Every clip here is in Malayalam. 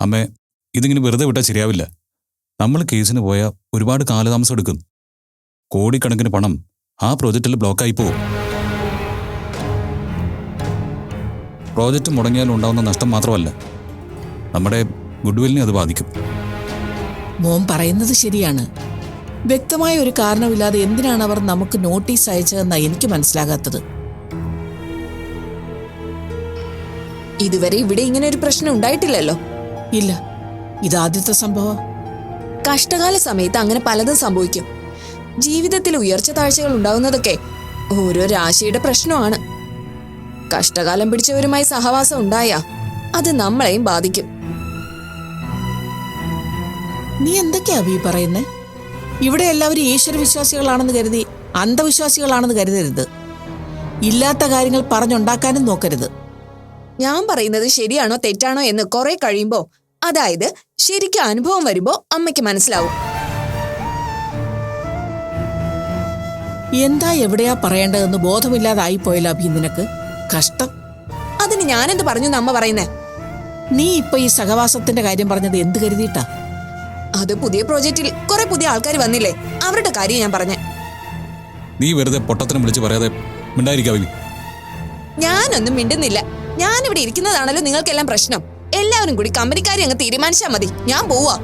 അമ്മേ, ഇതിങ്ങനെ വെറുതെ വിട്ടാൽ ശരിയാവില്ല. നമ്മൾ കേസിന് പോയാൽ ഒരുപാട് കാലതാമസം എടുക്കും. കോടിക്കണക്കിന് പണം ആ പ്രോജക്റ്റിൽ ബ്ലോക്കായി പോവും. പ്രോജക്റ്റ് മുടങ്ങിയാൽ ഉണ്ടാവുന്ന നഷ്ടം മാത്രമല്ല, നമ്മുടെ ഗുഡ്വില്ലിനെ അത് ബാധിക്കും. മോൻ പറയുന്നത് ശരിയാണ്. വ്യക്തമായ ഒരു കാരണമില്ലാതെ എന്തിനാണ് അവർ നമുക്ക് നോട്ടീസ് അയച്ചതെന്നാണ് എനിക്ക് മനസ്സിലാകാത്തത്. ഇതുവരെ ഇവിടെ ഇങ്ങനെ ഒരു പ്രശ്നം ഉണ്ടായിട്ടില്ലല്ലോ. ഇല്ല, ഇതാദ്യത്തെ സംഭവം. കഷ്ടകാല സമയത്ത് അങ്ങനെ പലതും സംഭവിക്കും. ജീവിതത്തിൽ ഉയർച്ച താഴ്ചകൾ ഉണ്ടാവുന്നതൊക്കെ ഓരോ രാശിയുടെ പ്രശ്നമാണ്. കഷ്ടകാലം പിടിച്ചവരുമായി സഹവാസം ഉണ്ടായാ അത് നമ്മളെയും ബാധിക്കും. നീ എന്തൊക്കെയാ ഈ പറയുന്നേ? ഇവിടെ എല്ലാവരും ഈശ്വരവിശ്വാസികളാണെന്ന് കരുതി അന്ധവിശ്വാസികളാണെന്ന് കരുതരുത്. ഇല്ലാത്ത കാര്യങ്ങൾ പറഞ്ഞുണ്ടാക്കാനും നോക്കരുത്. ഞാൻ പറയുന്നത് ശരിയാണോ തെറ്റാണോ എന്ന് കുറെ കഴിയുമ്പോ, അതായത് ശരിക്കും അനുഭവം വരുമ്പോ അമ്മയ്ക്ക് മനസ്സിലാവും. എന്താ എവിടെയാ പറയേണ്ടതെന്ന് ബോധമില്ലാതായിപ്പോയല്ലോ അഭി നിനക്ക്. കഷ്ടം. അതിന് ഞാനെന്ത് പറഞ്ഞു അമ്മ പറയുന്നേ? നീ ഇപ്പൊ ഈ സഹവാസത്തിന്റെ കാര്യം പറഞ്ഞത് എന്ത് കരുതിയിട്ടാ? അത് പുതിയ പ്രോജക്റ്റിൽ കുറെ പുതിയ ആൾക്കാർ വന്നില്ലേ, അവരുടെ കാര്യം ഞാൻ പറഞ്ഞേ. നീ വെറുതെ പൊട്ടത്തിനും വിളിച്ച് പറയാതെ മിണ്ടായിരിക്കാവി. ഞാനൊന്നും മിണ്ടുന്നില്ല. ഞാനിവിടെ ഇരിക്കുന്നതാണല്ലോ നിങ്ങൾക്കെല്ലാം പ്രശ്നം. എല്ലാവരും കൂടി കമ്പനിക്കാരി അങ്ങ് തീരുമാനിച്ചാ മതി. ഞാൻ പോവാ.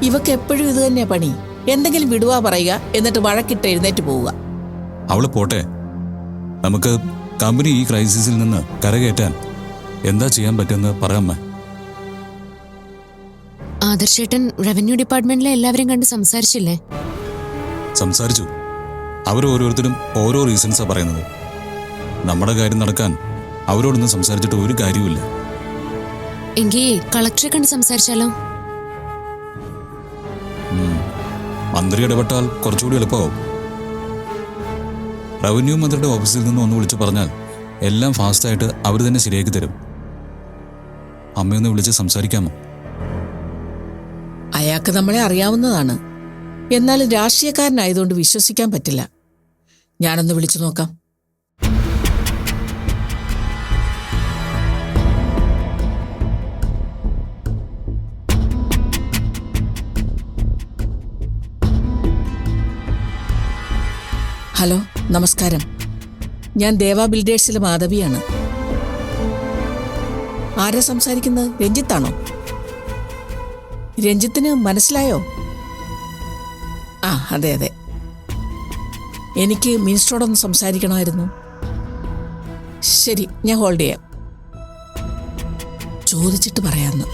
ഇവക്ക് എപ്പോഴും ഇത് തന്നെയാ പണി. എന്തെങ്കിലും വിടുവാ പറയുക, എന്നിട്ട് വഴക്കിട്ട് എഴുന്നേറ്റ് പോവുക. അവള് പോട്ടെ. നമുക്ക് കമ്പനി ഈ ക്രൈസിസിൽ നിന്ന് കരകയറ്റാൻ എന്താ ചെയ്യാൻ പറ്റുമെന്ന് പറയാമ്മ. ആദർശേട്ടൻ റവന്യൂ ഡിപ്പാർട്ട്മെന്റിലെ എല്ലാവരും കണ്ട് സംസാരിച്ചില്ലേ? സംസാരിച്ചു. ഓരോരുത്തരും ഓരോ റീസൺസാ പറയുന്നത്. നമ്മുടെ കാര്യം നടക്കാൻ അവരോടൊന്നും സംസാരിച്ചിട്ട് ഒരു കാര്യമില്ല. എങ്കിൽ കളക്ടറെ കണ്ട് സംസാരിച്ചാലോ? മന്ത്രി ഇടപെട്ടാൽ കുറച്ചുകൂടി എളുപ്പമാവും. റവന്യൂ മന്ത്രിയുടെ ഓഫീസിൽ നിന്ന് ഒന്ന് വിളിച്ചു പറഞ്ഞാൽ എല്ലാം ഫാസ്റ്റായിട്ട് അവർ തന്നെ ശരിയാക്കി തരും. അമ്മയൊന്ന് വിളിച്ച് സംസാരിക്കാമോ? അയാൾക്ക് നമ്മളെ അറിയാവുന്നതാണ്. എന്നാലും രാഷ്ട്രീയക്കാരനായതുകൊണ്ട് വിശ്വസിക്കാൻ പറ്റില്ല. ഞാനൊന്ന് വിളിച്ചു നോക്കാം. ഹലോ, നമസ്കാരം. ഞാൻ ദേവ ബിൽഡേഴ്സിലെ മാധവിയാണ്. ആരാ സംസാരിക്കുന്നത്? രഞ്ജിത്താണോ? രഞ്ജിത്തിന് മനസ്സിലായോ? ആ, അതെ അതെ. എനിക്ക് മിനിസ്റ്ററോടൊന്ന് സംസാരിക്കണമായിരുന്നു. ശരി, ഞാൻ ഹോൾഡ് ചെയ്യാം. ചോദിച്ചിട്ട് പറയാമെന്ന്.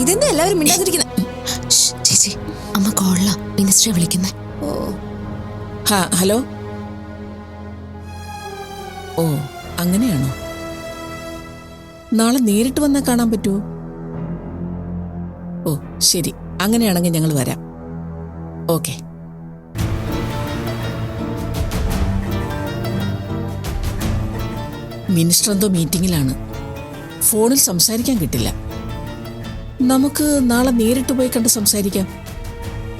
ഇതെന്താ എല്ലാവരും മിണ്ടാതിരിക്കുന്നത്? ചേച്ചി, അമ്മ കോളിലാ മിനിസ്റ്ററെ വിളിക്കുന്നേ. ഹലോ. ഓ, അങ്ങനെയാണോ? നാളെ നേരിട്ട് വന്നാൽ കാണാൻ പറ്റുമോ? ഓ ശരി, അങ്ങനെയാണെങ്കിൽ ഞങ്ങൾ വരാം. ഓക്കെ. മിനിസ്റ്റർ എന്തോ മീറ്റിംഗിലാണ്. ഫോണിൽ സംസാരിക്കാൻ കിട്ടില്ല. നമുക്ക് നാളെ നേരിട്ട് പോയി കണ്ട് സംസാരിക്കാം.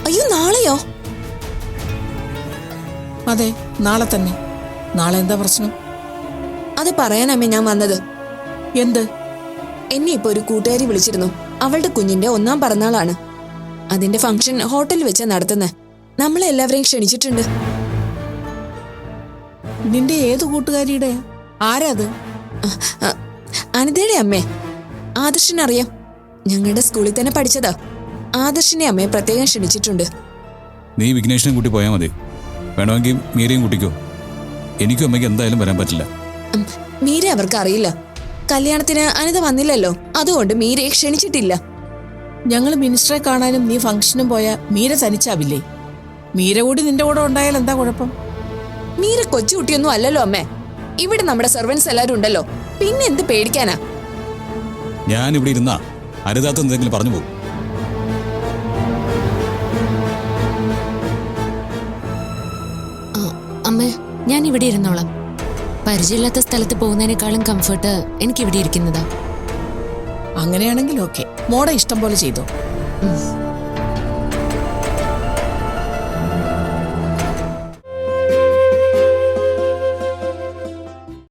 അയ്യോ, നാളെയോ? അതെ, നാളെ തന്നെ. നാളെ എന്താ പ്രശ്നം? അത് പറയാനമ്മേ ഞാൻ വന്നത്. എന്ത്? എന്നെ ഇപ്പൊ ഒരു കൂട്ടുകാരി വിളിച്ചിരുന്നു. അവളുടെ കുഞ്ഞിന്റെ 1ാം പിറന്നാളാണ്. അതിന്റെ ഫംഗ്ഷൻ ഹോട്ടലിൽ വെച്ചാ നടത്തുന്നത്. നമ്മളെല്ലാവരെയും ക്ഷണിച്ചിട്ടുണ്ട്. നിന്റെ ഏത് കൂട്ടുകാരിയുടെ? ആരാ അത്? അനിതയുടെ അമ്മേ. ആദർശിനറിയാം. ഞങ്ങളുടെ സ്കൂളിൽ തന്നെ പഠിച്ചതാ. ആദർശിനെ അമ്മയെ പ്രത്യേകം ക്ഷണിച്ചിട്ടുണ്ട്. നീ വിഘ്നേഷിനെ കൂട്ടി പോയാൽ മതി. വേണമെങ്കിൽ മീരയും കൂട്ടിക്കോ. എനിക്കും അമ്മയ്ക്ക് എന്തായാലും വരാൻ പറ്റില്ല. മീര അവർക്ക് അറിയില്ല. കല്യാണത്തിന് അനിത വന്നില്ലല്ലോ, അതുകൊണ്ട് മീരയെ ക്ഷണിച്ചിട്ടില്ല. ഞങ്ങൾ മിനിസ്റ്ററെ കാണാനും നീ ഫംഗ്ഷനും പോയാ മീര തനിച്ചാവില്ലേ? മീര കൂടി നിന്റെ കൂടെ ഉണ്ടായാൽ എന്താ കുഴപ്പം? മീര കൊച്ചുകുട്ടിയൊന്നും അല്ലല്ലോ അമ്മേ. ഇവിടെ നമ്മുടെ സെർവൻസ് എല്ലാവരും ഉണ്ടല്ലോ, പിന്നെ എന്ത് പേടിക്കാനാ? ഞാനിവിടെ ഇരുന്നാ അരുതാത്ത എന്തെങ്കിലും പറഞ്ഞു പോകും. അമ്മേ, ഞാൻ ഇവിടെ ഇരുന്നോളാം. പരിചയമില്ലാത്ത സ്ഥലത്ത് പോകുന്നതിനേക്കാളും കംഫർട്ട് എനിക്കിവിടെ ഇരിക്കുന്നതാ. അങ്ങനെയാണെങ്കിൽ ഓക്കെ. മോടെ ഇഷ്ടം പോലെ ചെയ്തോ.